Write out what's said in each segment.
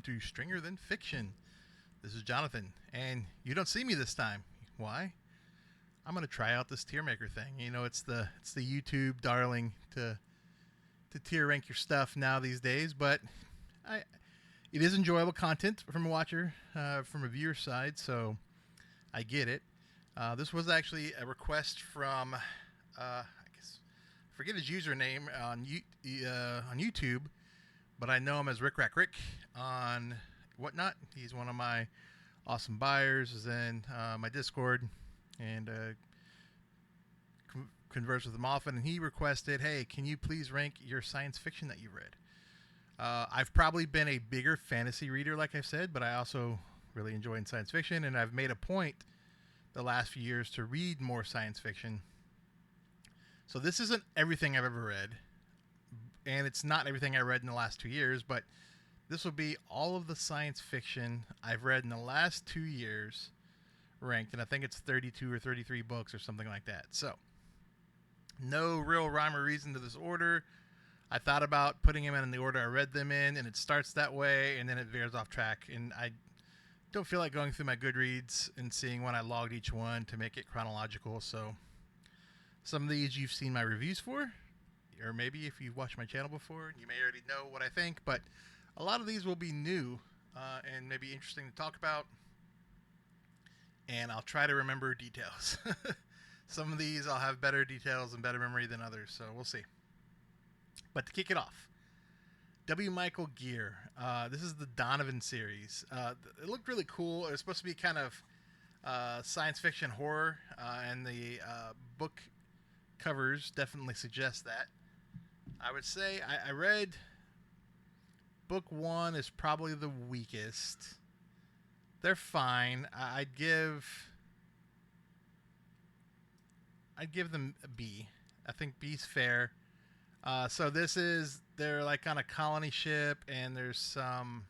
welcome to Stringer Than Fiction. This is Jonathan, and you don't see me this time. Why? I'm gonna try out this TierMaker thing. You know, it's the YouTube darling to tier rank your stuff now these days, but I it is enjoyable content from a watcher, from a viewer side, so I get it. This was actually a request from, I guess, I forget his username on YouTube, but I know him as Rick Rack Rick on whatnot. He's one of my awesome buyers. Is in my Discord and converse with him often. And he requested, "Hey, can you please rank your science fiction that you read?" I've probably been a bigger fantasy reader, like I've said, but I also really enjoy science fiction, and I've made a point the last few years to read more science fiction. So this isn't everything I've ever read, and it's not everything I read in the last 2 years, but this will be all of the science fiction I've read in the last 2 years ranked, and I think it's 32 or 33 books or something like that. So no real rhyme or reason to this order. I thought about putting them in the order I read them in, and it starts that way, and then it veers off track, and I don't feel like going through my Goodreads and seeing when I logged each one to make it chronological. So some of these you've seen my reviews for, or maybe if you've watched my channel before, you may already know what I think, but a lot of these will be new and maybe interesting to talk about, and I'll try to remember details. Some of these I'll have better details and better memory than others, so we'll see. But to kick it off, W. Michael Gear. This is the Donovan series. It looked really cool. It was supposed to be kind of science fiction horror, and the book covers definitely suggest that. I would say I read book one is probably the weakest. They're fine. I'd give them a B. I think B's fair. So they're like on a colony ship, and there's some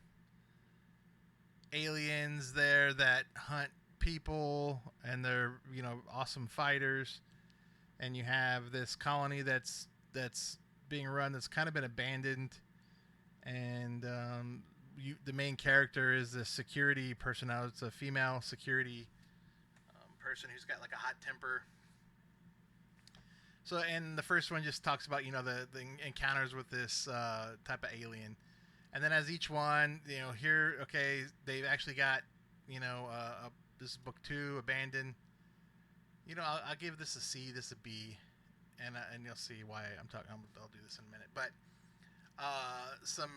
aliens there that hunt people, and they're, awesome fighters. And you have this colony that's being run, that's kind of been abandoned, and the main character is the security personnel. It's a female security person who's got like a hot temper. So, and the first one just talks about, the encounters with this type of alien. And then as each one, here, okay, they've actually got, this is book two, Abandoned. I'll give this a C, this a B. And you'll see why I'm talking. I'll do this in a minute. But some,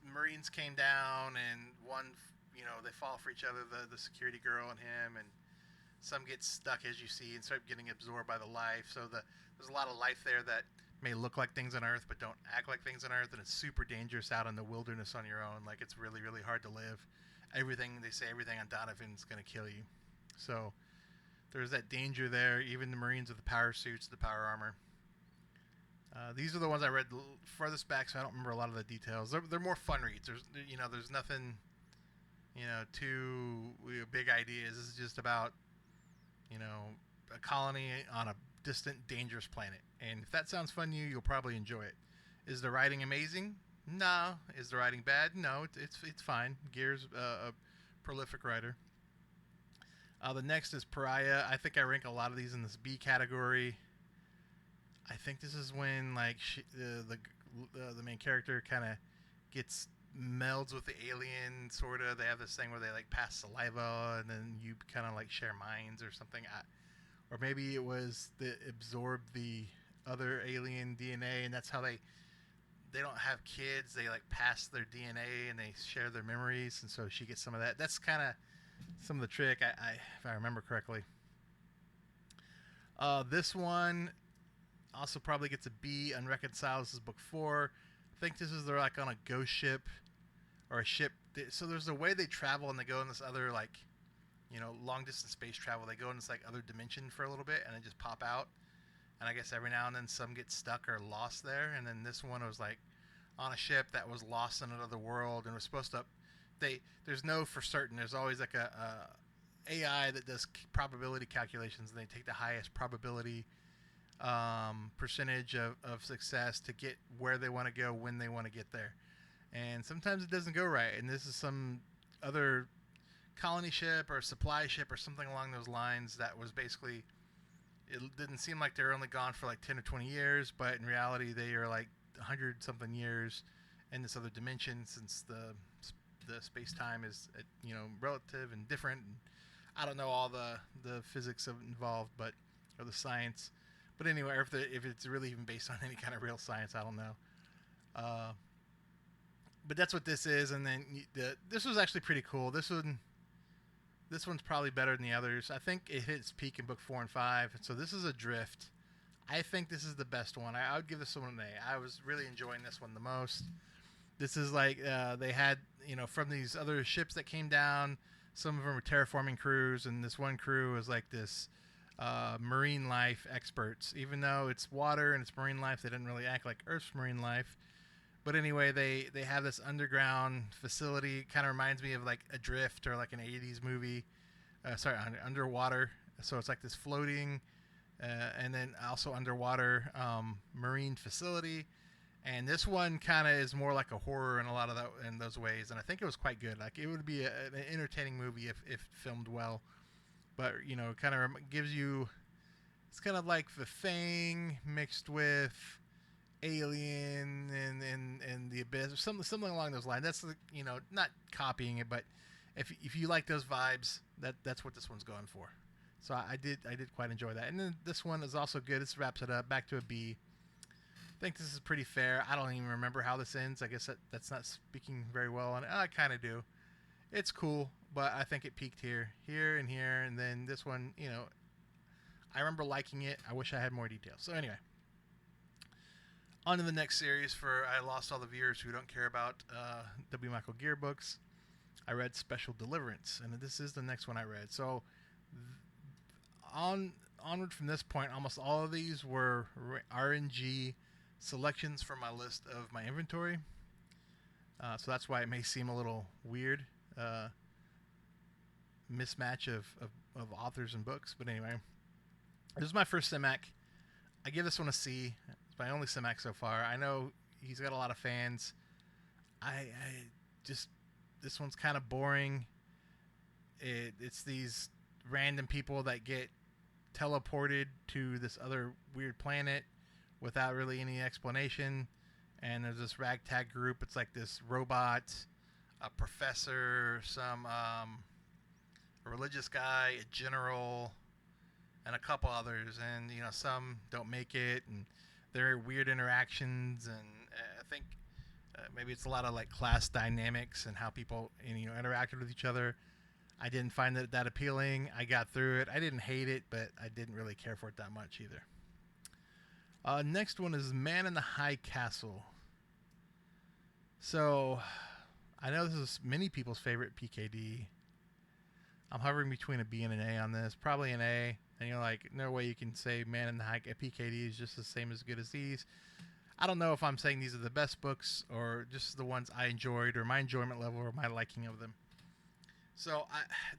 Marines came down, and one, they fall for each other, the security girl and him, and some get stuck, as you see, and start getting absorbed by the life. So there's a lot of life there that may look like things on Earth but don't act like things on Earth, and it's super dangerous out in the wilderness on your own. Like, it's really, really hard to live. Everything on Donovan's going to kill you. So there's that danger there. Even the Marines with the power suits, the power armor. These are the ones I read farthest back, so I don't remember a lot of the details. They're more fun reads. There's nothing, too big ideas. This is just about a colony on a distant, dangerous planet. And if that sounds fun to you, you'll probably enjoy it. Is the writing amazing? No. Is the writing bad? No, it's fine. Gear's a prolific writer. The next is Pariah. I think I rank a lot of these in this B category. I think this is when the main character kind of gets melds with the alien, sort of. They have this thing where they pass saliva, and then you kind of share minds or something. Or maybe it was they absorb the other alien DNA, and that's how they don't have kids. They pass their DNA and they share their memories, and so she gets some of that. That's kind of some of the trick, if I remember correctly. This one also probably gets a B. Unreconciled. This is book 4. I think this is they're on a ghost ship or a ship. So there's a way they travel, and they go in this other long distance space travel. They go in this other dimension for a little bit, and then just pop out. And I guess every now and then some get stuck or lost there. And then this one was on a ship that was lost in another world, and was supposed to. There's no for certain. There's always a AI that does probability calculations, and they take the highest probability percentage of success to get where they want to go when they want to get there. and sometimes it doesn't go right. And this is some other colony ship or supply ship or something along those lines that was basically, it didn't seem like they were only gone for like 10 or 20 years, but in reality they are like 100 something years in this other dimension, since the space time is relative and different. And I don't know all the physics involved, but or the science. But anyway, if it's really even based on any kind of real science, I don't know. But that's what this is. And then this was actually pretty cool. This one's probably better than the others. I think it hit its peak in book 4 and 5. So this is Adrift. I think this is the best one. I would give this one an A. I was really enjoying this one the most. This is like they had, from these other ships that came down, some of them were terraforming crews, and this one crew was like this marine life experts. Even though it's water and it's marine life, they didn't really act like Earth's marine life. But anyway, they have this underground facility. Kind of reminds me of like Adrift or like an 80s movie. Underwater. So it's like this floating and then also underwater marine facility. And this one kind of is more like a horror in a lot of in those ways. And I think it was quite good. Like it would be an entertaining movie if filmed well. But, kind of gives you, it's kind of like The Thing mixed with Alien and The Abyss, or something along those lines. That's, not copying it, but if you like those vibes, that's what this one's going for. So I did quite enjoy that. And then this one is also good. This wraps it up. Back to a B. I think this is pretty fair. I don't even remember how this ends. I guess that's not speaking very well on it. I kind of do. It's cool, but I think it peaked here, and then this one, I remember liking it. I wish I had more details. So anyway, on to the next series. I lost all the viewers who don't care about W. Michael Gear books. I read Special Deliverance, and this is the next one I read. So onward from this point, almost all of these were RNG selections from my list of my inventory. So that's why it may seem a little weird. Mismatch of authors and books. But anyway, this is my first Simac. I give this one a C. It's my only Simac so far. I know he's got a lot of fans. I just, this one's kind of boring. It's these random people that get teleported to this other weird planet without really any explanation. And there's this ragtag group. It's like this robot, a professor, some a religious guy, a general, and a couple others. And some don't make it, and there are weird interactions. And I think maybe it's a lot of like class dynamics and how people interacted with each other. I didn't find that appealing. I got through it. I didn't hate it, but I didn't really care for it that much either. Next one is Man in the High Castle. So I know this is many people's favorite PKD. I'm hovering between a B and an A on this. Probably an A. And you're like, no way you can say Man in the High PKD is just the same as good as these. I don't know if I'm saying these are the best books or just the ones I enjoyed or my enjoyment level or my liking of them. So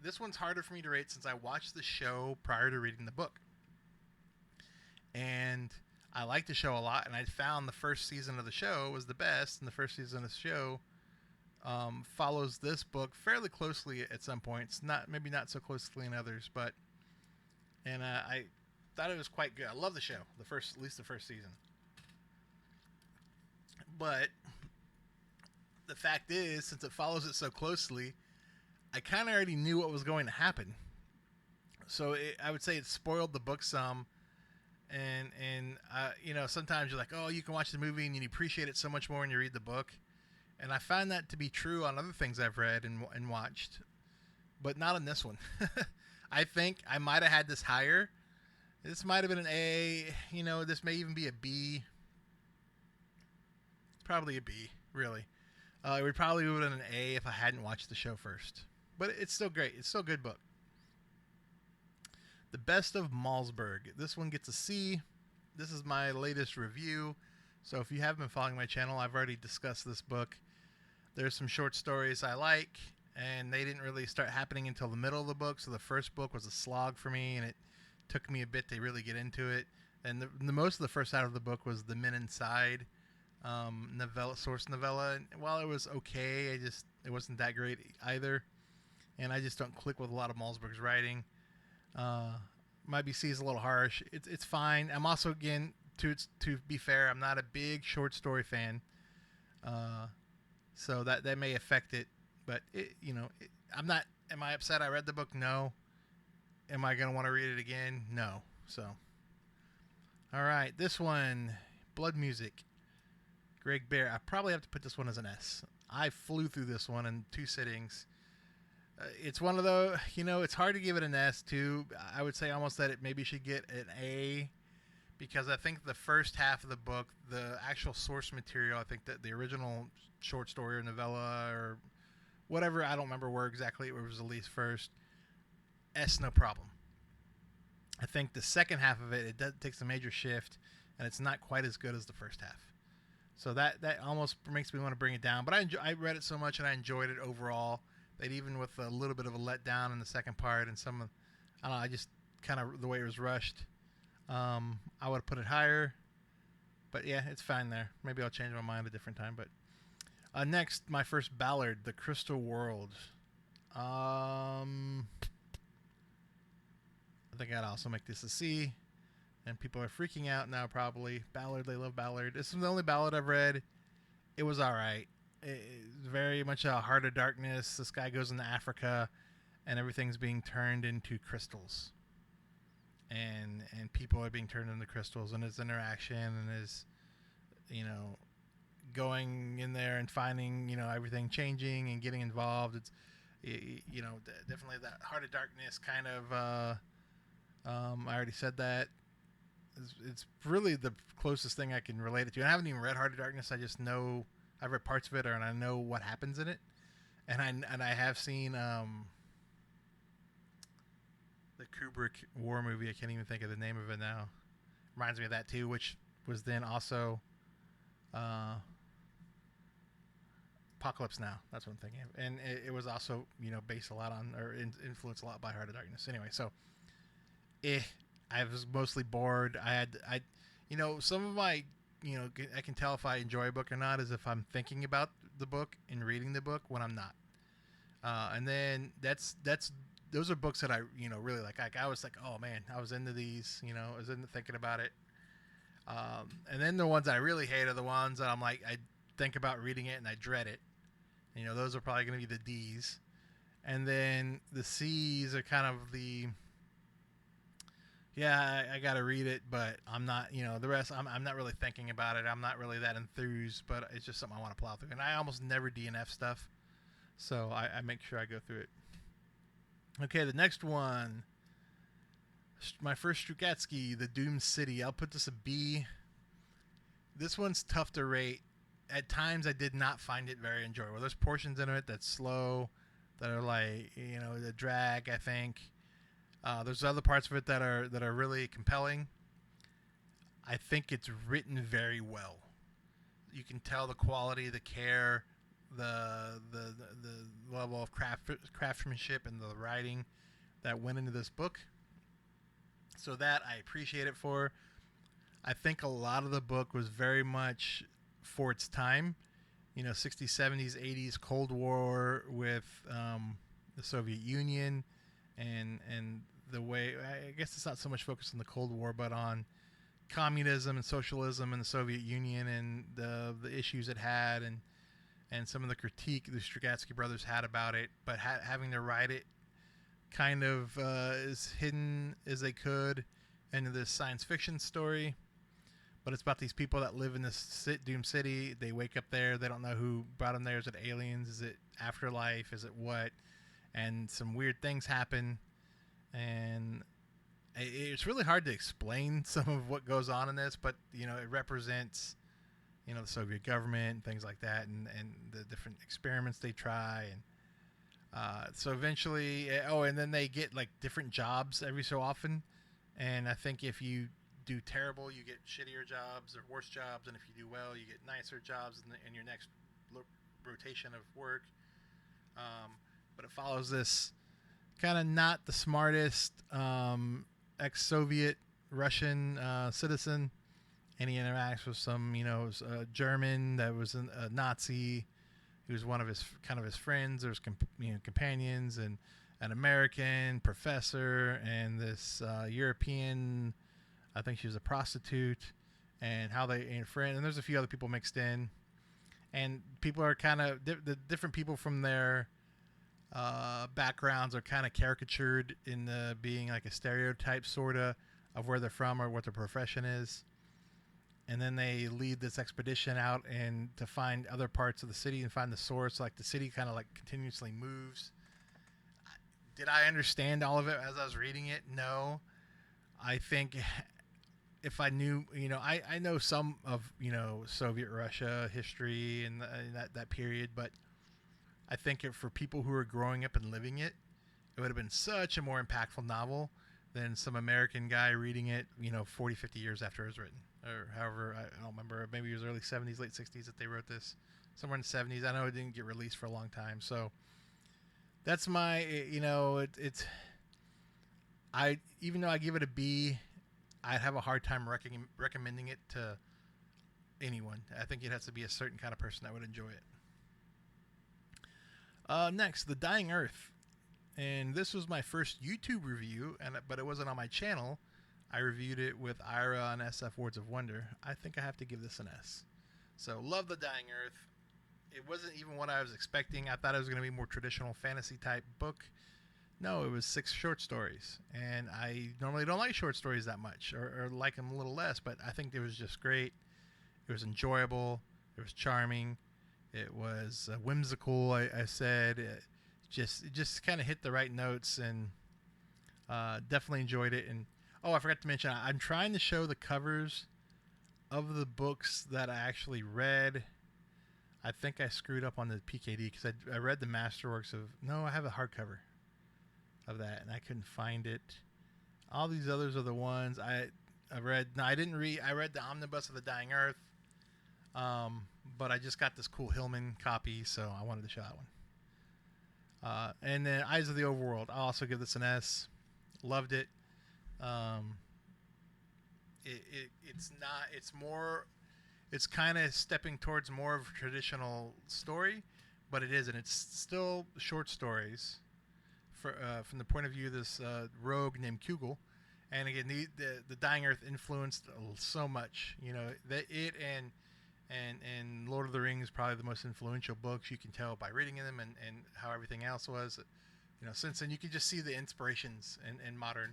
this one's harder for me to rate since I watched the show prior to reading the book. And I liked the show a lot, and I found the first season of the show was the best, and the first season of the show follows this book fairly closely at some points. Maybe not so closely in others, but I thought it was quite good. I love the show, at least the first season. But the fact is, since it follows it so closely, I kind of already knew what was going to happen. So I would say it spoiled the book some. And sometimes you're like, oh, you can watch the movie and you appreciate it so much more when you read the book. And I find that to be true on other things I've read and watched, but not on this one. I think I might have had this higher. This might have been an A. This may even be a B. Probably a B, really. It would probably have been an A if I hadn't watched the show first. But it's still great. It's still a good book. The Best of Malsberg. This one gets a C. This is my latest review. So if you haven't been following my channel, I've already discussed this book. There's some short stories I like, and they didn't really start happening until the middle of the book. So the first book was a slog for me, and it took me a bit to really get into it. And the most of the first half of the book was The Men Inside. novella, source novella. And while it was okay, it wasn't that great either. And I just don't click with a lot of Malzberg's writing. Uh, my BC is a little harsh. It's fine. I'm also, again, to be fair, I'm not a big short story fan, uh, so that may affect it. But I'm not. Am I upset? I read the book. No. Am I gonna want to read it again? No. So, all right, this one, Blood Music, Greg Bear. I probably have to put this one as an S. I flew through this one in 2 sittings. It's one of those, it's hard to give it an S too. I would say almost that it maybe should get an A, because I think the first half of the book, the actual source material, I think that the original short story or novella or whatever, I don't remember where exactly it was released first, S no problem. I think the second half of it takes a major shift, and it's not quite as good as the first half. So that almost makes me want to bring it down. But I read it so much and I enjoyed it overall that even with a little bit of a letdown in the second part and I don't know, I just kind of the way it was rushed, I would have put it higher. But yeah, it's fine there. Maybe I'll change my mind a different time. But next, my first Ballard, The Crystal World. I think I'd also make this a C. And people are freaking out now, probably. Ballard, they love Ballard. This is the only Ballad I've read. It was all right. It's very much a Heart of Darkness. This guy goes into Africa, and everything's being turned into crystals. And people are being turned into crystals, and his interaction and his, going in there and finding, everything changing and getting involved. It's, definitely that Heart of Darkness kind of, I already said that. It's really the closest thing I can relate it to. I haven't even read Heart of Darkness. I just know I've read parts of it, and I know what happens in it. And I have seen the Kubrick war movie. I can't even think of the name of it now. Reminds me of that too, which was then also Apocalypse Now. That's what I'm thinking of. And it was also based a lot on or influenced a lot by Heart of Darkness. Anyway, so I was mostly bored. I some of my, I can tell if I enjoy a book or not is if I'm thinking about the book and reading the book when I'm not. And then those are books that I, really like. I was like, oh man, I was into these, I was into thinking about it. And then the ones I really hate are the ones that I'm like, I think about reading it and I dread it. Those are probably going to be the D's. And then the C's are kind of the, yeah, I got to read it, but I'm not, the rest, I'm not really thinking about it. I'm not really that enthused, but it's just something I want to plow through. And I almost never DNF stuff, so I make sure I go through it. Okay, the next one, my first Strugatsky, The Doomed City. I'll put this a B. This one's tough to rate. At times, I did not find it very enjoyable. There's portions in it that's slow, that are like, the drag, I think. There's other parts of it that are really compelling. I think it's written very well. You can tell the quality, the care, the level of craftsmanship and the writing that went into this book. So that I appreciate it for. I think a lot of the book was very much for its time. 60s, 70s, 80s Cold War with the Soviet Union and the way, I guess it's not so much focused on the Cold War, but on communism and socialism in the Soviet Union and the issues it had and some of the critique the Strugatsky brothers had about it, but having to write it kind of as hidden as they could into this science fiction story. But it's about these people that live in this doomed city. They wake up there. They don't know who brought them there. Is it aliens? Is it afterlife? Is it what? And some weird things happen. And it's really hard to explain some of what goes on in this, but it represents the Soviet government and things like that, and the different experiments they try, and so eventually, and then they get like different jobs every so often, and I think if you do terrible, you get shittier jobs or worse jobs, and if you do well, you get nicer jobs in your next rotation of work. But it follows this kind of not the smartest ex-Soviet Russian citizen, and he interacts with some, German that was a Nazi. He was one of his his friends. There's companions and an American professor and this European. I think she was a prostitute, and how they ain't friend. And there's a few other people mixed in, and people are the different people from their backgrounds are kind of caricatured in the being like a stereotype sorta of where they're from or what their profession is. And then they lead this expedition out and to find other parts of the city and find the source. Like the city kind of like continuously moves. Did I understand all of it as I was reading it? No. I think if I knew, I know some of, Soviet Russia history and that period, but I think for people who are growing up and living it, it would have been such a more impactful novel than some American guy reading it, 40, 50 years after it was written. Or however, I don't remember, maybe it was early 70s, late 60s that they wrote this. Somewhere in the 70s. I know it didn't get released for a long time. So that's my, even though I give it a B, I'd have a hard time recommending it to anyone. I think it has to be a certain kind of person that would enjoy it. Next, The Dying Earth. And this was my first YouTube review, but it wasn't on my channel. I reviewed it with Ira on SF Words of Wonder. I think I have to give this an S. So, love The Dying Earth. It wasn't even what I was expecting. I thought it was going to be more traditional fantasy type book. No, it was 6 short stories. And I normally don't like short stories that much, or like them a little less, but I think it was just great. It was enjoyable. It was charming. It was whimsical, I said. It just kind of hit the right notes, and definitely enjoyed it. And oh, I forgot to mention, I'm trying to show the covers of the books that I actually read. I think I screwed up on the PKD because I read the Masterworks of... No, I have a hardcover of that, and I couldn't find it. All these others are the ones I read. No, I didn't read... I read the Omnibus of the Dying Earth, but I just got this cool Hillman copy, so I wanted to show that one. And then Eyes of the Overworld. I'll also give this an S. Loved it. It's kind of stepping towards more of a traditional story, but it isn't. It's still short stories from the point of view of this rogue named Kugel. And again, the Dying Earth influenced so much. That it and Lord of the Rings probably the most influential books. You can tell by reading them and how everything else was. Since then you can just see the inspirations in modern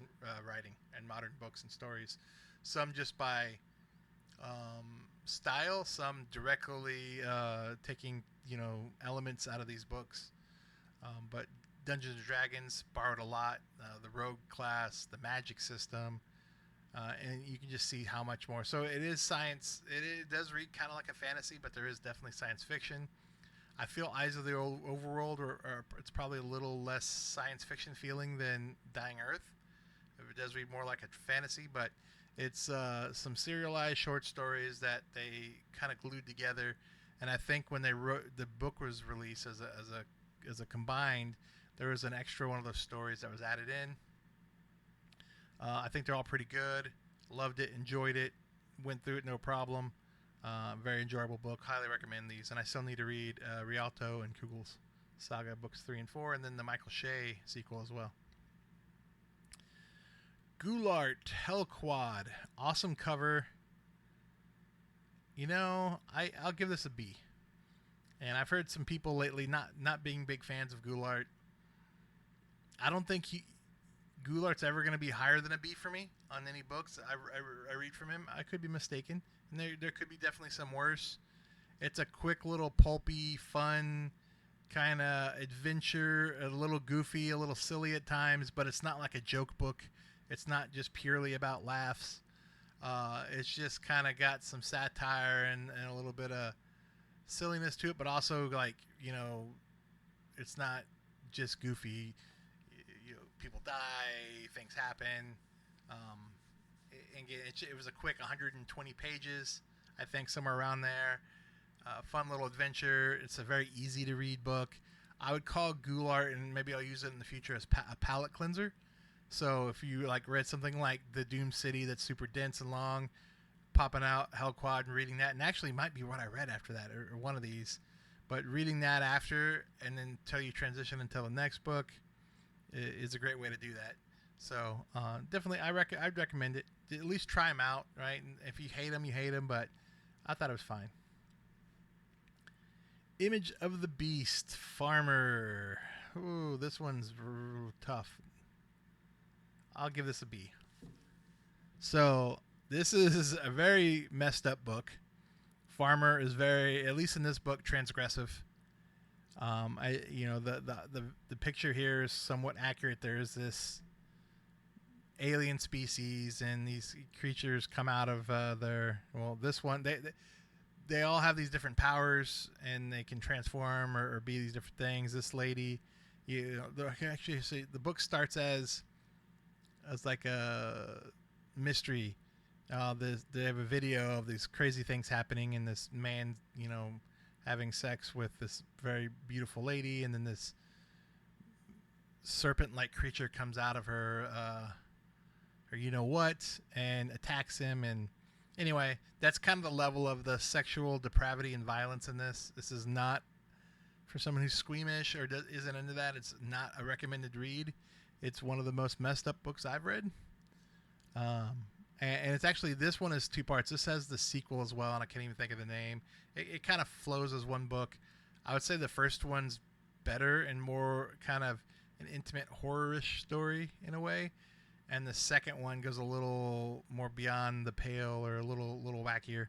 writing and modern books and stories. Some just by style, some directly taking elements out of these books. But Dungeons and Dragons borrowed a lot. The rogue class, the magic system, and you can just see how much more. So it is science. It does read kind of like a fantasy, but there is definitely science fiction. I feel Eyes of the Overworld, it's probably a little less science fiction feeling than Dying Earth. It does read more like a fantasy, but it's some serialized short stories that they kind of glued together. And I think when the book was released as a combined, there was an extra one of those stories that was added in. I think they're all pretty good. Loved it, enjoyed it, went through it no problem. Very enjoyable book. Highly recommend these. And I still need to read Rialto and Kugel's Saga books 3 and 4, and then the Michael Shea sequel as well. Goulart Hellquad. Awesome cover. I'll give this a B. And I've heard some people lately not being big fans of Goulart. I don't think Goulart's ever going to be higher than a B for me on any books I read from him. I could be mistaken. And there could be definitely some worse. It's a quick little pulpy, fun kind of adventure, a little goofy, a little silly at times, but it's not like a joke book. It's not just purely about laughs. It's just kind of got some satire and a little bit of silliness to it, but also it's not just goofy. People die, things happen. It was a quick 120 pages, I think, somewhere around there. Fun little adventure. It's a very easy to read book. I would call Goulart, and maybe I'll use it in the future, as a palate cleanser. So if you read something like The Doom City that's super dense and long, popping out Hellquad and reading that, and actually might be what I read after that, or one of these. But reading that after, and then until you transition until the next book, is a great way to do that. So definitely, I'd recommend it. At least try them out, right? And if you hate them, you hate them. But I thought it was fine. Image of the Beast, Farmer. Ooh, this one's tough. I'll give this a B. So this is a very messed up book. Farmer is very, at least in this book, transgressive. The picture here is somewhat accurate. There is this alien species, and these creatures come out of this one. They all have these different powers, and they can transform or be these different things. This lady, actually, see, the book starts as like a mystery. They have a video of these crazy things happening, and this man, having sex with this very beautiful lady, and then this serpent-like creature comes out of her, and attacks him. And anyway, that's kind of the level of the sexual depravity and violence in this. This is not for someone who's squeamish or isn't into that. It's not a recommended read. It's one of the most messed up books I've read. And it's actually, this one is two parts. This has the sequel as well, and I can't even think of the name. It kind of flows as one book. I would say the first one's better and more kind of an intimate horror-ish story in a way. And the second one goes a little more beyond the pale, or a little wackier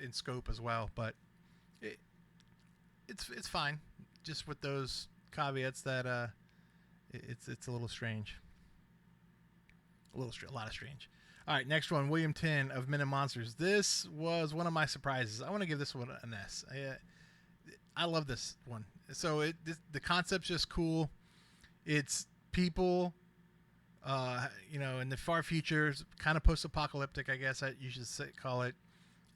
in scope as well. But it's fine, just with those caveats that it's a little strange. A lot of strange. All right, next one, William Tinn of Men and Monsters. This was one of my surprises. I want to give this one an S. I love this one. So the concept's just cool. It's people, in the far future, kind of post-apocalyptic, I guess you should call it,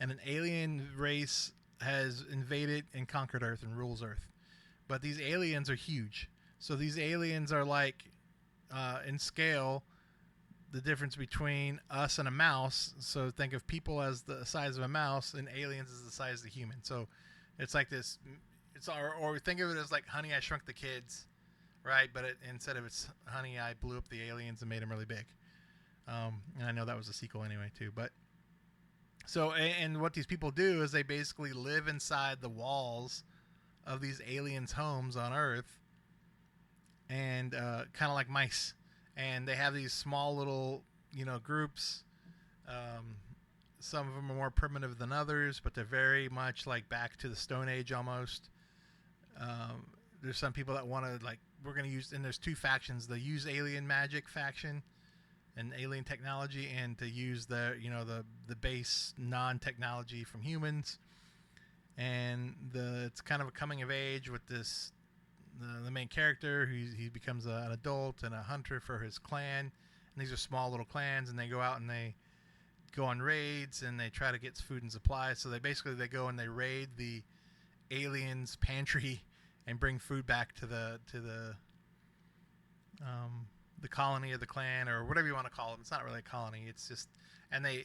and an alien race has invaded and conquered Earth and rules Earth. But these aliens are huge. So these aliens are like, in scale, the difference between us and a mouse. So think of people as the size of a mouse, and aliens as the size of the human. So it's like this. Or think of it as like Honey, I Shrunk the Kids, right? But instead of it's Honey, I blew up the aliens and made them really big. And I know that was a sequel anyway too. But so, and what these people do is they basically live inside the walls of these aliens' homes on Earth, and kind of like mice. And they have these small little, groups. Some of them are more primitive than others, but they're very much like back to the Stone Age almost. There's some people that want to, like, we're going to use, and there's two factions: the use alien magic faction and alien technology, and to use the base non-technology from humans. And it's kind of a coming of age with this. The main character, he becomes an adult and a hunter for his clan, and these are small little clans, and they go out and they go on raids, and they try to get food and supplies. So they go and they raid the aliens' pantry and bring food back to the colony of the clan, or whatever you want to call it. It's not really a colony. It's just, and they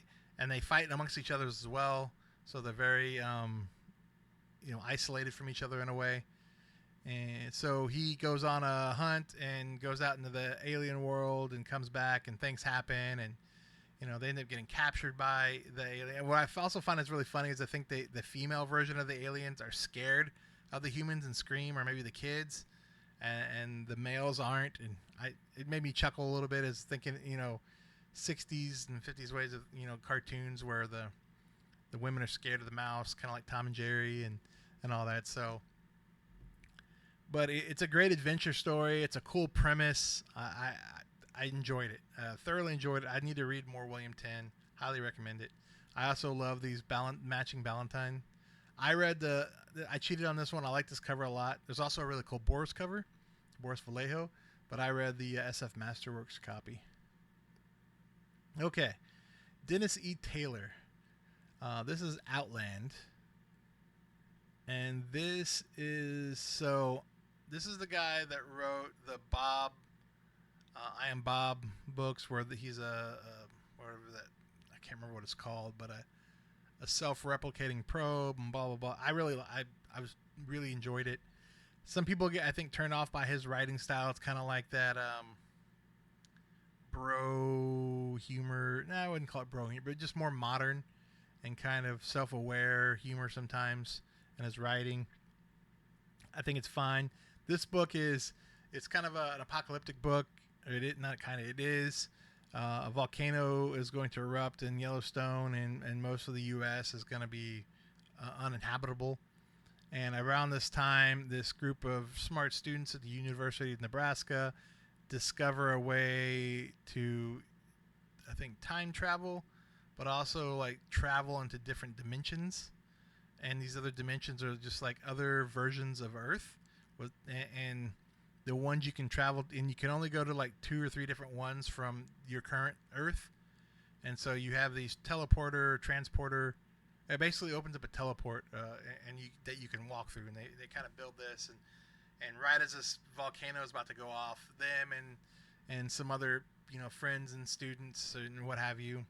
fight amongst each other as well. So they're very isolated from each other in a way. And so he goes on a hunt and goes out into the alien world and comes back, and things happen, and they end up getting captured by the alien. What I also find is really funny is I think the female version of the aliens are scared of the humans and scream, or maybe the kids, and the males aren't. And it made me chuckle a little bit as thinking, 60s and 50s ways of cartoons where the women are scared of the mouse, kind of like Tom and Jerry and all that. So. But it's a great adventure story. It's a cool premise. I enjoyed it. Thoroughly enjoyed it. I need to read more William Tinn. Highly recommend it. I also love these matching Ballantine. I cheated on this one. I like this cover a lot. There's also a really cool Boris cover, Boris Vallejo. But I read the SF Masterworks copy. Okay. Dennis E. Taylor. This is Outland. And this is the guy that wrote the I Am Bob books, where he's whatever that, I can't remember what it's called, but a self-replicating probe and blah blah blah. I was really enjoyed it. Some people get, I think, turned off by his writing style. It's kind of like that bro humor. No, I wouldn't call it bro humor, but just more modern and kind of self-aware humor sometimes in his writing. I think it's fine. This book it's kind of an apocalyptic book. It is not kind of, it is. A volcano is going to erupt in Yellowstone, and most of the U.S. is going to be uninhabitable. And around this time, this group of smart students at the University of Nebraska discover a way to, I think, time travel, but also like travel into different dimensions. And these other dimensions are just like other versions of Earth. And the ones you can travel, and you can only go to like 2 or 3 different ones from your current Earth. And so you have these teleporter, transporter. It basically opens up a teleport, that you can walk through. And they kind of build this, and right as this volcano is about to go off, them and some other friends and students and what have you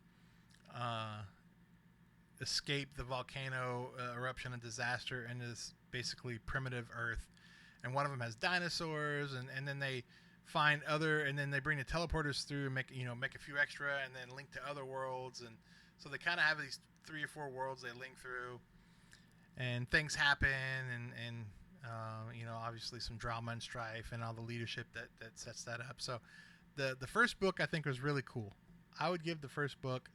escape the volcano eruption and disaster in this basically primitive Earth. And one of them has dinosaurs, and then they find other, and then they bring the teleporters through and make a few extra, and then link to other worlds. And so they kind of have these 3 or 4 worlds they link through, and things happen, and obviously some drama and strife and all the leadership that sets that up. So the first book I think was really cool. I would give the first book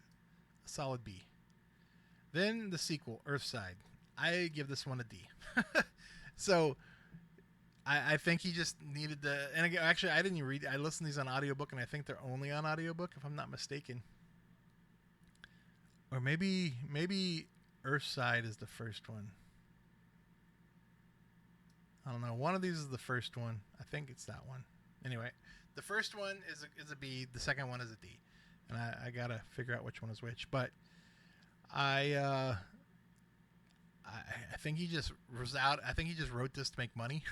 a solid B. Then the sequel, Earthside, I give this one a D. So I think he just needed and again, actually I didn't even read, I listened to these on audiobook, and I think they're only on audiobook if I'm not mistaken. Or maybe Earthside is the first one. I don't know. One of these is the first one. I think it's that one. Anyway, the first one is a B. The second one is a D. And I gotta figure out which one is which. But I think he just was out. I think he just wrote this to make money,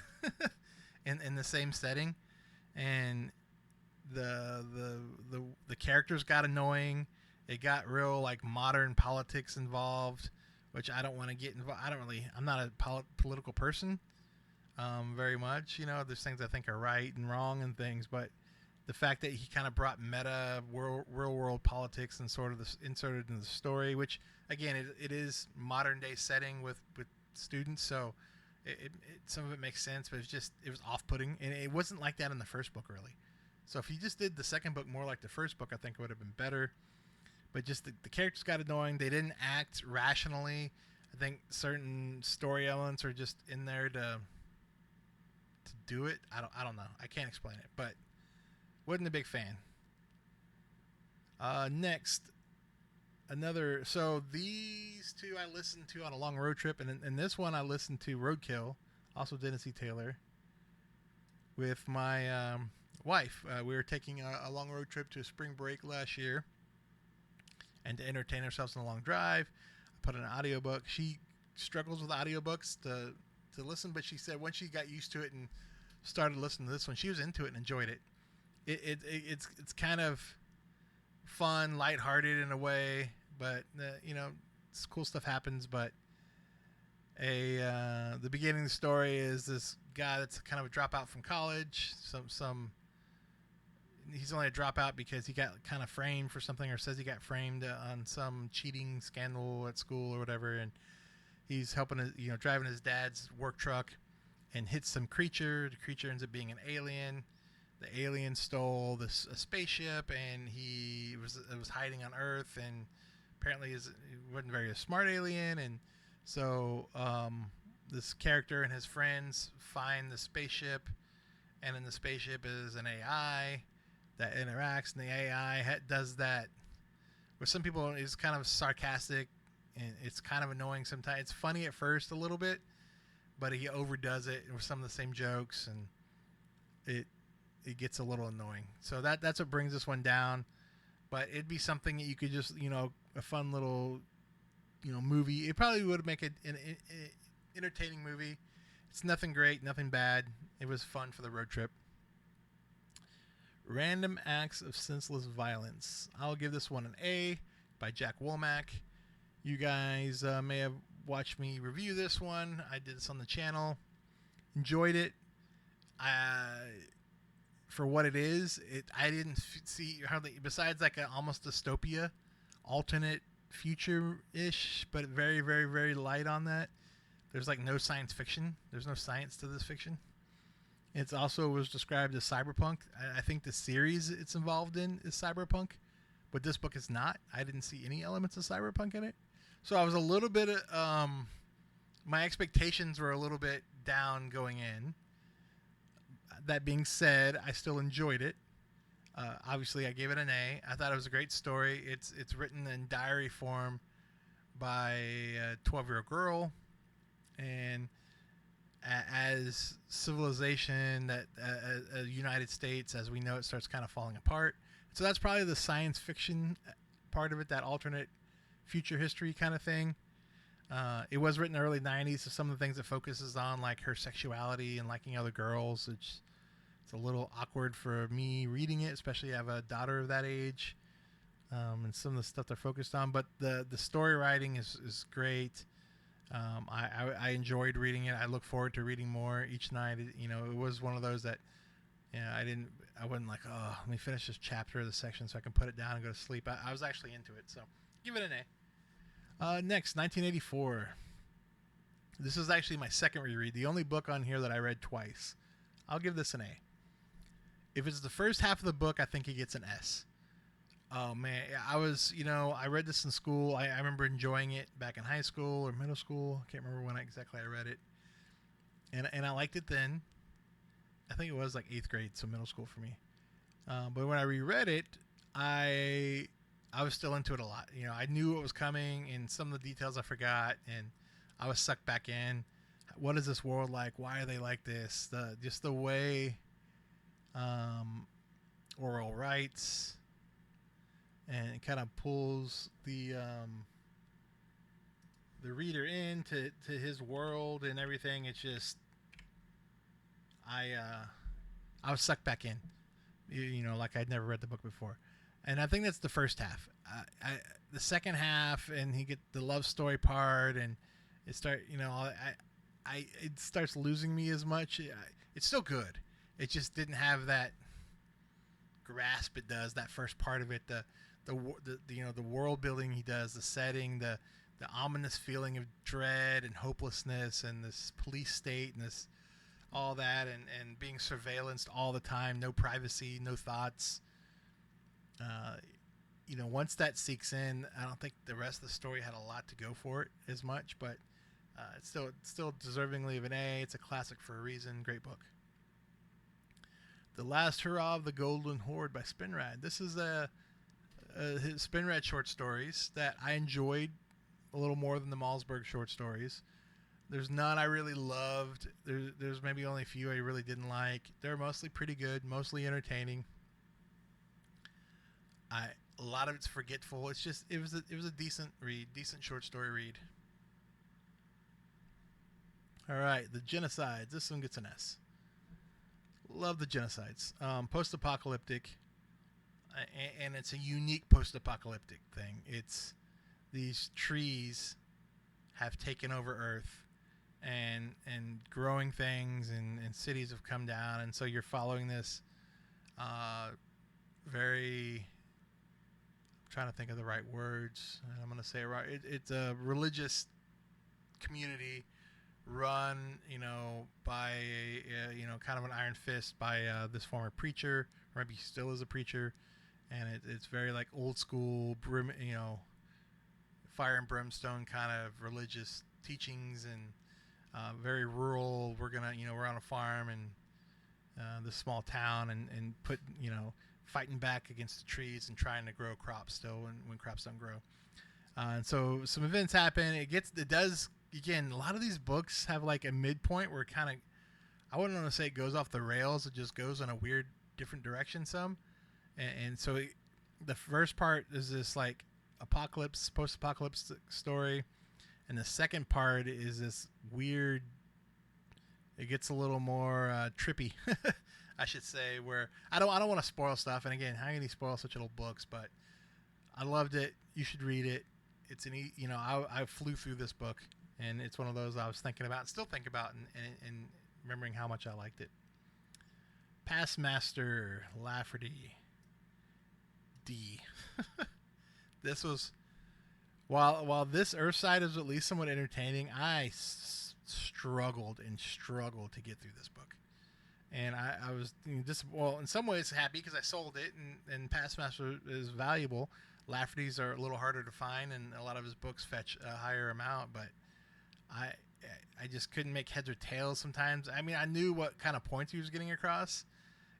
in the same setting, and the characters got annoying. It got real like modern politics involved, which I don't want to get involved. I'm not a political person, very much. There's things I think are right and wrong and things, but the fact that he kind of brought meta real world politics and sort of inserted in the story, which again it is modern day setting with students, so it some of it makes sense, but it was off putting, and it wasn't like that in the first book really. So if you just did the second book more like the first book, I think it would have been better. But just the characters got annoying. They didn't act rationally. I think certain story elements are just in there to do it. I don't know. I can't explain it, but wasn't a big fan. Next, so these two I listened to on a long road trip, and this one I listened to Roadkill, also Tennessee Taylor, with my wife. We were taking a long road trip to a spring break last year, and to entertain ourselves on a long drive, I put in an audiobook. She struggles with audiobooks to listen, but she said once she got used to it and started listening to this one, she was into it and enjoyed it. It's kind of fun, lighthearted in a way, but cool stuff happens. But the beginning of the story is this guy that's kind of a dropout from college. He's only a dropout because he got kind of framed for something, or says he got framed on some cheating scandal at school or whatever, and he's helping driving his dad's work truck and hits some creature. The creature ends up being an alien. The alien stole a spaceship, and it was hiding on Earth, and apparently he wasn't very smart alien, and so this character and his friends find the spaceship, and in the spaceship is an AI that interacts, and the AI does that where some people is kind of sarcastic, and it's kind of annoying sometimes. It's funny at first a little bit, but he overdoes it with some of the same jokes, and it gets a little annoying. So that's what brings this one down. But it'd be something that you could just, a fun little, movie. It probably would make an entertaining movie. It's nothing great, nothing bad. It was fun for the road trip. Random Acts of Senseless Violence. I'll give this one an A. by Jack Womack. You guys may have watched me review this one. I did this on the channel. Enjoyed it. For what it is, I didn't see hardly, besides like almost dystopia, alternate future-ish, but very, very, very light on that. There's like no science fiction. There's no science to this fiction. It's also was described as cyberpunk. I think the series it's involved in is cyberpunk, but this book is not. I didn't see any elements of cyberpunk in it. So I was a little bit, my expectations were a little bit down going in. That being said, I still enjoyed it. Obviously, I gave it an A. I thought it was a great story. It's written in diary form by a 12-year-old girl, and as civilization, that United States as we know it starts kind of falling apart. So that's probably the science fiction part of it, that alternate future history kind of thing. It was written in the early 90s, so some of the things it focuses on, like her sexuality and liking other girls, it's a little awkward for me reading it, especially I have a daughter of that age, and some of the stuff they're focused on. But the story writing is great. I enjoyed reading it. I look forward to reading more each night. It was one of those that, I wasn't like, oh, let me finish this chapter of the section so I can put it down and go to sleep. I was actually into it, so give it an A. Next, 1984. This is actually my second reread. The only book on here that I read twice. I'll give this an A. If it's the first half of the book, I think it gets an S. Oh man, I read this in school. I remember enjoying it back in high school or middle school. I can't remember when exactly I read it. And I liked it then. I think it was like 8th grade, so middle school for me. But when I reread it, I was still into it a lot. I knew what was coming, and some of the details I forgot, and I was sucked back in. What is this world like? Why are they like this? Just the way Orwell writes, and it kind of pulls the reader into his world and everything. It's just I was sucked back in, like I'd never read the book before. And I think that's the first half. The second half, and he get the love story part, and it starts losing me as much. It's still good. It just didn't have that grasp it does. That first part of it, the world building he does, the setting, the ominous feeling of dread and hopelessness, and this police state, and this all that, and being surveillanced all the time, no privacy, no thoughts. Once that sinks in, I don't think the rest of the story had a lot to go for it as much, but it's still deservingly of an A. It's a classic for a reason. Great book. The Last Hurrah of the Golden Horde by Spinrad. This is his Spinrad short stories that I enjoyed a little more than the Malzberg short stories. There's none I really loved. There's maybe only a few I really didn't like. They're mostly pretty good, mostly entertaining. A lot of it's forgetful. It was a decent read, decent short story read. All right, The Genocides. This one gets an S. Love The Genocides. Post-apocalyptic, and it's a unique post-apocalyptic thing. It's these trees have taken over Earth, and growing things, and cities have come down, and so you're following this very, I'm trying to think of the right words, and I'm going to say it right. It's a religious community run, by kind of an iron fist by this former preacher, or maybe he still is a preacher, and it's very like old school fire and brimstone kind of religious teachings, and very rural. We're on a farm in this small town, and put fighting back against the trees and trying to grow crops still when crops don't grow. And so some events happen. It does. Again, a lot of these books have like a midpoint where it kind of, I wouldn't want to say it goes off the rails. It just goes in a weird, different direction some. And so the first part is this like post-apocalypse story. And the second part is this weird, it gets a little more trippy, I should say, where I don't want to spoil stuff. And again, how can you spoil such little books? But I loved it. You should read it. It's I flew through this book, and it's one of those I was thinking about, still think about, and remembering how much I liked it. Past Master Lafferty D. This was while this Earthside is at least somewhat entertaining. I struggled to get through this book, and I was just in some ways happy because I sold it, and Past Master is valuable. Lafferty's are a little harder to find, and a lot of his books fetch a higher amount, but I just couldn't make heads or tails sometimes. I mean, I knew what kind of points he was getting across.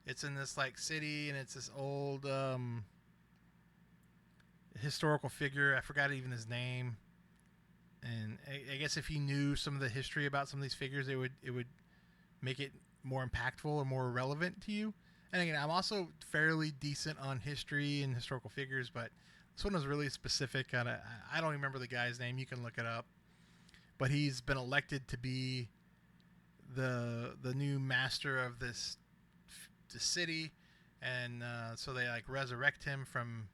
It's in this like city, and it's this old historical figure. I forgot even his name, and I guess if you knew some of the history about some of these figures, it would make it more impactful or more relevant to you. And again, I'm also fairly decent on history and historical figures, but this one was really specific. I don't remember the guy's name. You can look it up, but he's been elected to be the new master of this city, and so they like resurrect him from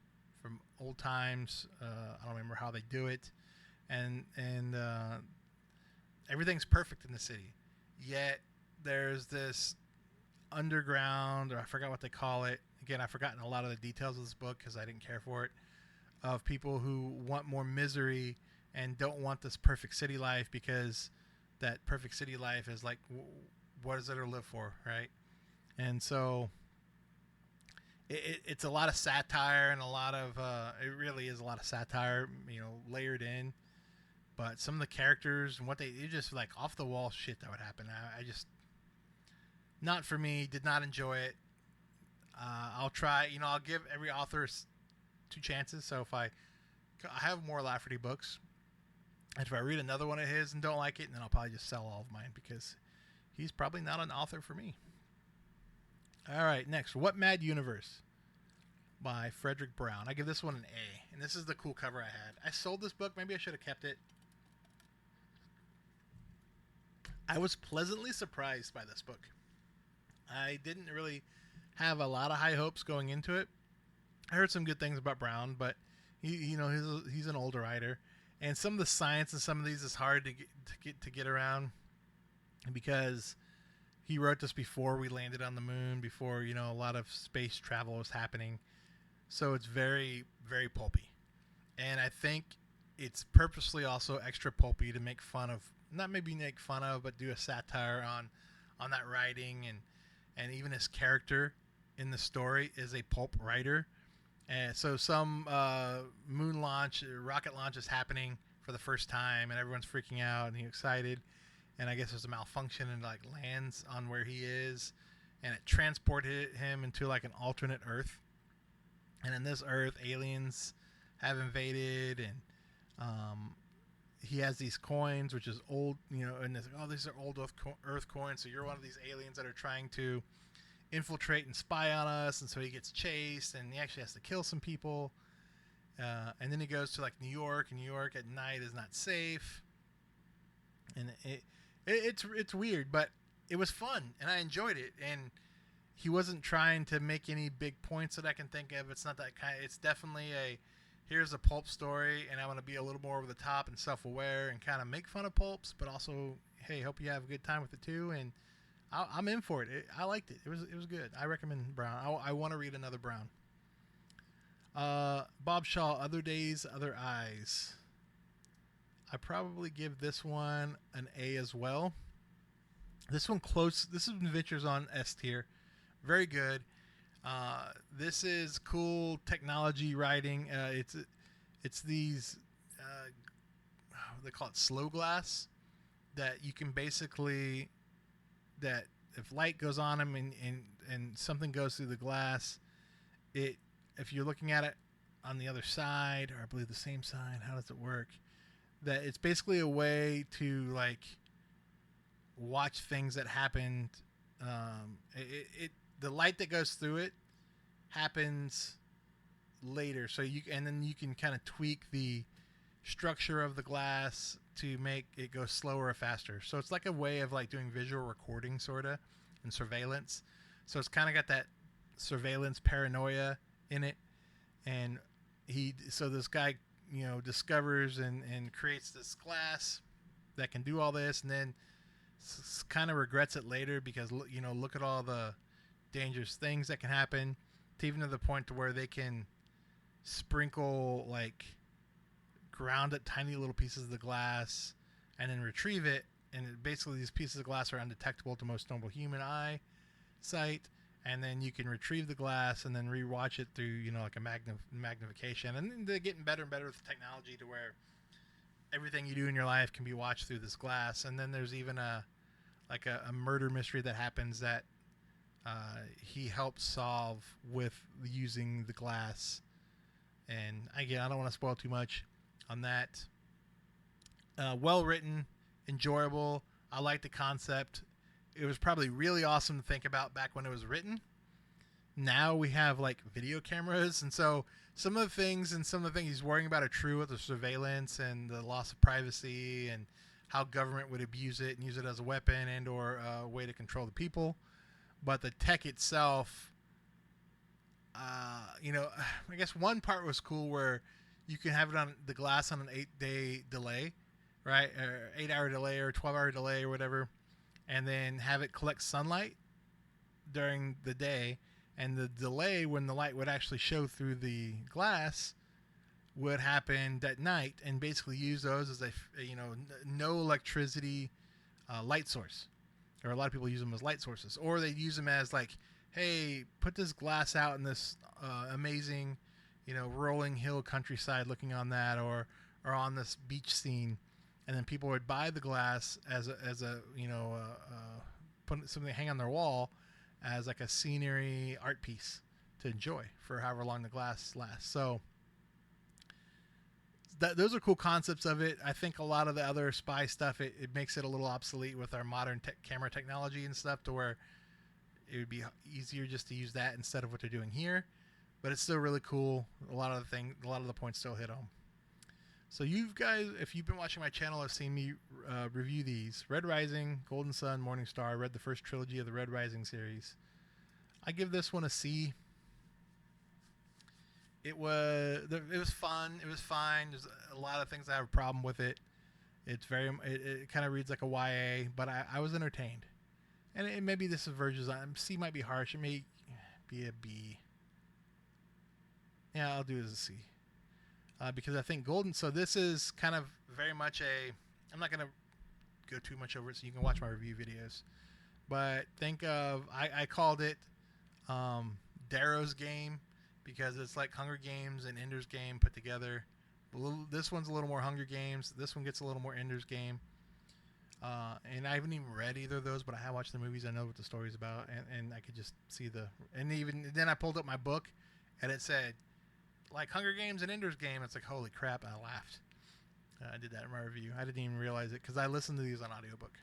old times. I don't remember how they do it, and everything's perfect in the city. Yet there's this underground, or I forgot what they call it. Again, I've forgotten a lot of the details of this book because I didn't care for it. Of people who want more misery and don't want this perfect city life because that perfect city life is like, what is there to live for, right? And so it's a lot of satire and a lot of it really is a lot of satire, layered in. But some of the characters and what they just like off the wall shit that would happen. I just, not for me. Did not enjoy it. I'll try. I'll give every author 2 chances. So if I have more Lafferty books, and if I read another one of his and don't like it, then I'll probably just sell all of mine because he's probably not an author for me. All right, next, What Mad Universe by Frederick Brown. I give this one an A, and this is the cool cover I had. I sold this book. Maybe I should have kept it. I was pleasantly surprised by this book. I didn't really have a lot of high hopes going into it. I heard some good things about Brown, but he's an older writer, and some of the science in some of these is hard to get around because he wrote this before we landed on the moon, before a lot of space travel was happening. So it's very, very pulpy, and I think it's purposely also extra pulpy to make fun of, not maybe make fun of, but do a satire on that writing, and even his character in the story is a pulp writer. And so some rocket launch is happening for the first time, and everyone's freaking out and he's excited. And I guess there's a malfunction and like lands on where he is, and it transported him into like an alternate Earth. And in this Earth, aliens have invaded, and he has these coins, which is old, and it's like, oh, these are old Earth coins. So you're one of these aliens that are trying to infiltrate and spy on us, and so he gets chased, and he actually has to kill some people. And then he goes to like New York, and New York at night is not safe, and it's weird, but it was fun, and I enjoyed it. And he wasn't trying to make any big points that I can think of. It's not that kind. It's definitely here's a pulp story, and I want to be a little more over the top and self-aware and kind of make fun of pulps, but also, hey, hope you have a good time with it too. And I'm in for it. I liked it. It was good. I recommend Brown. I want to read another Brown. Bob Shaw, Other Days, Other Eyes. I probably give this one an A as well. This one close. This is Adventures on S tier. Very good. This is cool technology writing. It's these they call it slow glass that you can basically, that if light goes on them and something goes through the glass, if you're looking at it on the other side, or I believe the same side, how does it work? That it's basically a way to like watch things that happened. The light that goes through it happens later, so then you can kind of tweak the structure of the glass to make it go slower or faster. So it's like a way of like doing visual recording sorta and surveillance. So it's kind of got that surveillance paranoia in it, and So this guy, discovers and creates this glass that can do all this, and then kind of regrets it later because look at all the dangerous things that can happen, to even to the point to where they can sprinkle like ground tiny little pieces of the glass and then retrieve it, and basically these pieces of glass are undetectable to most normal human eye sight, and then you can retrieve the glass and then rewatch it through like a magnification, and then they're getting better and better with the technology to where everything you do in your life can be watched through this glass. And then there's even a murder mystery that happens that he helps solve with using the glass. And again, I don't want to spoil too much on that. Well written, enjoyable. I like the concept. It was probably really awesome to think about back when it was written. Now we have like video cameras, and so some of the things he's worrying about are true, with the surveillance and the loss of privacy and how government would abuse it and use it as a weapon and or a way to control the people. But the tech itself, I guess one part was cool where you can have it on the glass on an 8-day delay, right? Or 8-hour delay or 12-hour delay or whatever, and then have it collect sunlight during the day, and the delay when the light would actually show through the glass would happen at night, and basically use those as a no electricity light source. Or a lot of people use them as light sources, or they use them as like, hey, put this glass out in this amazing rolling hill countryside looking on that, or on this beach scene, and then people would buy the glass as a put something to hang on their wall as like a scenery art piece to enjoy for however long the glass lasts. So those are cool concepts of it. I think a lot of the other spy stuff, it makes it a little obsolete with our modern camera technology and stuff, to where it would be easier just to use that instead of what they're doing here. But it's still really cool. A lot of the points still hit home. So you guys, if you've been watching my channel, have seen me review these. Red Rising, Golden Sun, Morning Star. I read the first trilogy of the Red Rising series. I give this one a C. It was fun. It was fine. There's a lot of things I have a problem with it. It's it kind of reads like a YA, but I was entertained. And maybe this verges on. C might be harsh. It may be a B. Yeah, I'll do it as a C. Because I think so this is kind of very much I'm not going to go too much over it, so you can watch my review videos. But think of, I called it Darrow's Game, because it's like Hunger Games and Ender's Game put together. This one's a little more Hunger Games. This one gets a little more Ender's Game. And I haven't even read either of those, but I have watched the movies. I know what the story's about, and I could just see and even then I pulled up my book, and it said, like Hunger Games and Ender's Game. It's like, holy crap, and I laughed. I did that in my review. I didn't even realize it because I listened to these on audiobook.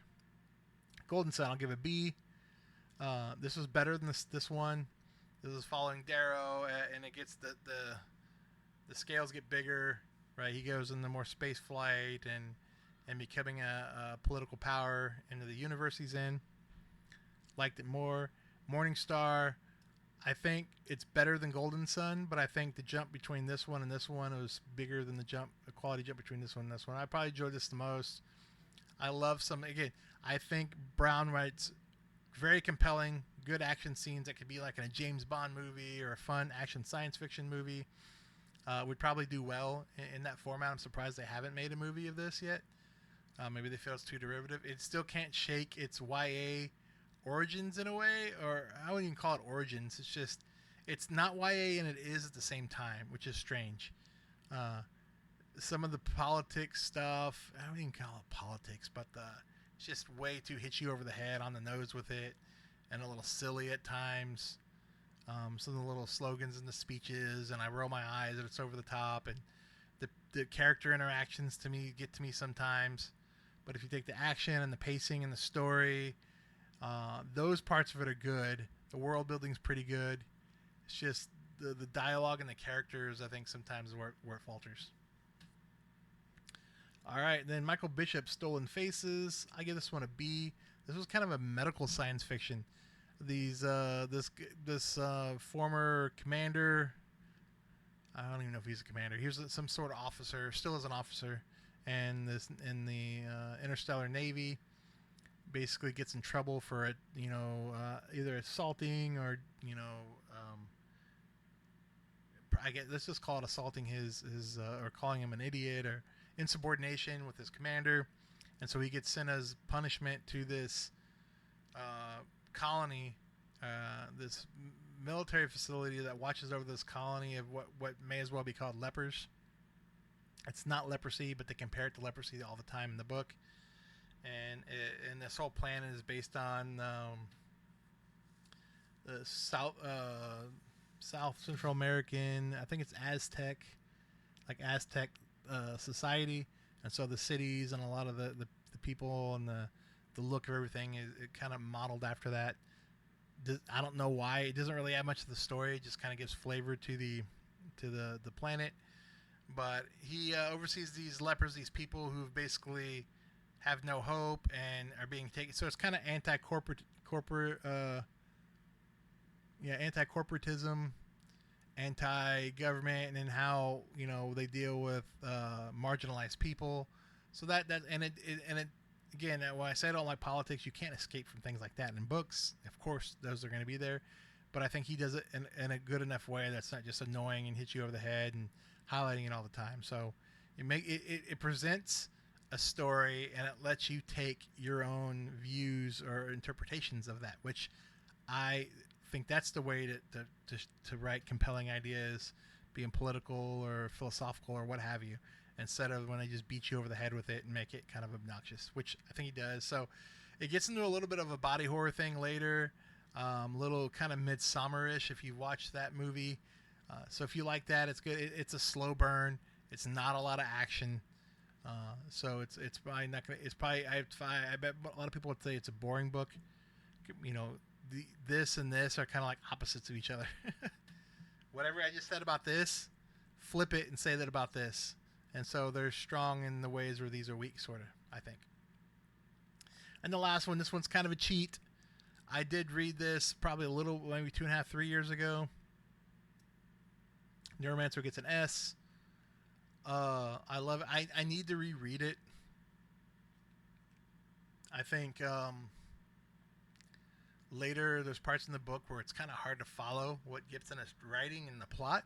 Golden Sun, I'll give a B. This was better than this one. This is following Darrow, and it gets the scales get bigger, right? He goes into more space flight and becoming a political power into the universe he's in. Liked it more. Morning Star, I think it's better than Golden Sun, but I think the jump between this one and this one was bigger than the quality jump between this one and this one. I probably enjoyed this the most. I love I think Brown writes very compelling, good action scenes that could be like in a James Bond movie or a fun action science fiction movie. Would probably do well in that format. I'm surprised they haven't made a movie of this yet. Maybe they feel it's too derivative. It still can't shake its YA origins in a way, or I wouldn't even call it origins. It's just, it's not YA and it is at the same time, which is strange. Some of the politics stuff, I don't even call it politics, but it's just way too hit you over the head, on the nose with it, and a little silly at times. Some of the little slogans in the speeches, and I roll my eyes and it's over the top, and the character interactions get to me sometimes. But if you take the action and the pacing and the story, those parts of it are good. The world building's pretty good. It's just the dialogue and the characters, I think, sometimes where it falters. All right, then Michael Bishop's Stolen Faces. I give this one a B. This was kind of a medical science fiction. This former commander I don't even know if he's a commander. He was some sort of officer, still is an officer, and this in the interstellar navy. Basically, gets in trouble for it, either assaulting or I guess let's just call it assaulting his or calling him an idiot or insubordination with his commander, and so he gets sent as punishment to this colony, this military facility that watches over this colony of what may as well be called lepers. It's not leprosy, but they compare it to leprosy all the time in the book, and this whole plan is based on the South Central American, I think it's Aztec society, and so the cities and a lot of the people and the look of everything is it kind of modeled after that. I don't know why it doesn't really add much to the story. It just kind of gives flavor to the planet. But he oversees these lepers, these people who basically have no hope and are being taken. So it's kind of anti-corporatism, anti-government, and how they deal with marginalized people. So that and it again, when I say I don't like politics, you can't escape from things like that in books. Of course, those are going to be there, but I think he does it in a good enough way that's not just annoying and hits you over the head and highlighting it all the time. So it presents a story and it lets you take your own views or interpretations of that, which I think that's the way to write compelling ideas, being political or philosophical or what have you, instead of when they just beat you over the head with it and make it kind of obnoxious, which I think he does. So it gets into a little bit of a body horror thing later, little kind of Midsommar-ish if you watch that movie. So if you like that, it's good. It's a slow burn. It's not a lot of action. So it's probably not gonna. It's probably I bet a lot of people would say it's a boring book. This and this are kind of like opposites of each other. Whatever I just said about this, flip it and say that about this. And so they're strong in the ways where these are weak, sort of, I think. And the last one, this one's kind of a cheat. I did read this probably maybe 2.5, 3 years ago. Neuromancer gets an S. I love it. I need to reread it. I think later there's parts in the book where it's kind of hard to follow what Gibson is writing in the plot.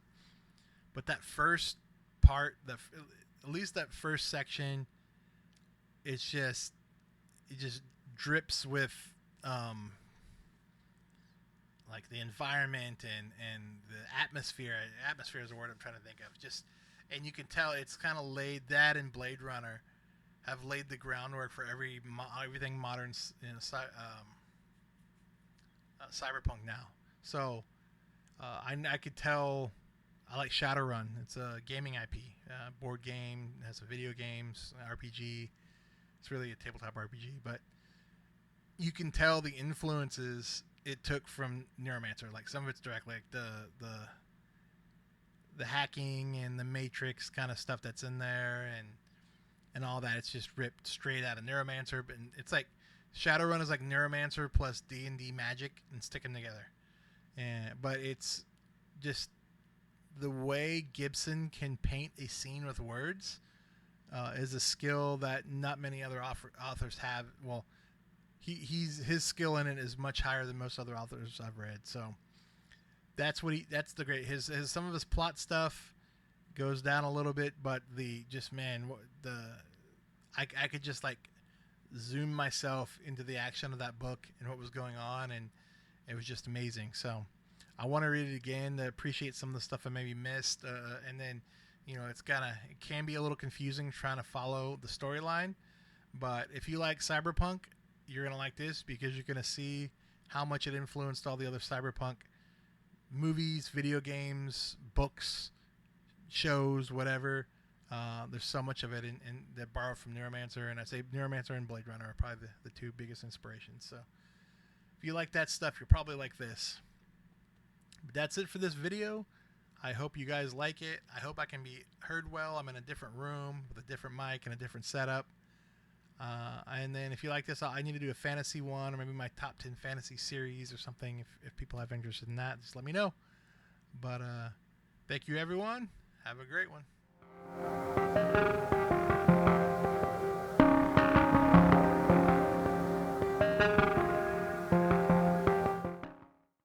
But that first part, at least that first section, it just drips with like the environment and the atmosphere. Atmosphere is the word I'm trying to think of. And you can tell it's kind of laid, that and Blade Runner have laid the groundwork for everything modern, cyberpunk now. So I could tell. I like Shadowrun. It's a gaming IP, board game, has some video games, RPG. It's really a tabletop RPG, but you can tell the influences it took from Neuromancer. Like some of it's direct, like the hacking and the Matrix kind of stuff that's in there, and all that. It's just ripped straight out of Neuromancer. But it's like Shadowrun is like Neuromancer plus D&D magic and stick them together. But it's just the way Gibson can paint a scene with words is a skill that not many other authors have. Well, his skill in it is much higher than most other authors I've read. So that's the great. His some of his plot stuff goes down a little bit, but I could just like zoom myself into the action of that book and what was going on, and it was just amazing. So I want to read it again to appreciate some of the stuff I maybe missed, and then it can be a little confusing trying to follow the storyline. But if you like cyberpunk, you're gonna like this because you're gonna see how much it influenced all the other cyberpunk movies, video games, books, shows, whatever. There's so much of it in that borrowed from Neuromancer, and I say Neuromancer and Blade Runner are probably the two biggest inspirations. So if you like that stuff, you'll probably like this. But that's it for this video. I hope you guys like it. I hope I can be heard well. I'm in a different room with a different mic and a different setup. And then if you like this, I need to do a fantasy one, or maybe my top 10 fantasy series or something. If people have interest in that, just let me know. But Thank you, everyone. Have a great one.